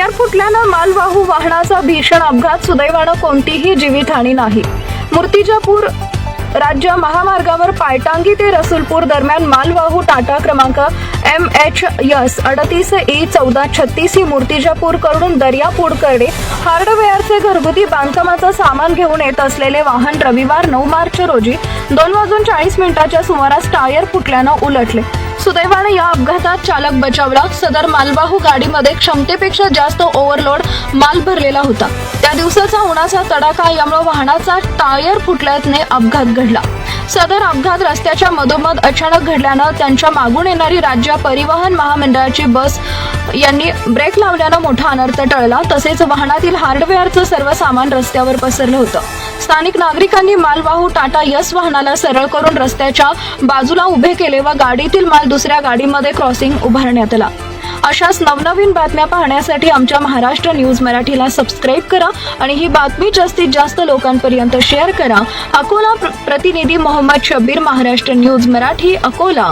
Tyre फुटल्यानं मालवाहू वाहनाचा भीषण अपघात, सुदैवानं कोणतीही जीवितहानी नाही। मूर्तिजापूर राज्य महामार्गावर पायटांगी ते रसूलपूर दरम्यान मालवाहू टाटा क्रमांक MHS 38E1436 ही मूर्तिजापूरकडून दर्यापूरकडे हार्डवेअरचे घरगुती बांधकामाचं सामान घेऊन येत असलेले वाहन रविवार 9 मार्च रोजी 2:40 सुमारास टायर फुटल्यानं उलटले। सुदैवाने या अपघातात चालक बचावला। सदर मालवाहू गाडीमध्ये क्षमतेपेक्षा जास्त ओव्हरलोड माल भरलेला होता। त्या दिवसाचा उन्हाचा तडाखा यामुळे वाहनाचा टायर फुटल्याने अपघात घडला। सदर अपघात रस्त्याच्या मधोमध अचानक घडल्यानं त्यांच्या मागून येणारी राज्य परिवहन महामंडळाची बस यांनी ब्रेक लावल्यानं मोठा अनर्थ टळला। तसेच वाहनातील हार्डवेअरचं सर्व सामान रस्त्यावर पसरलं होतं। स्थानिक नागरिकांनी मालवाहू टाटा यस वाहनाला सरळ करून रस्त्याच्या बाजूला उभे केले व गाडीतील माल दुसऱ्या गाडीमध्ये क्रॉसिंग उभारण्यात आला। अशाच नवनवीन बातम्या पाहण्यासाठी आमच्या महाराष्ट्र न्यूज मराठीला सबस्क्राईब करा आणि ही बातमी जास्तीत जास्त लोकांपर्यंत शेअर करा। अकोला प्रतिनिधी मोहम्मद शब्बीर, महाराष्ट्र न्यूज मराठी, अकोला।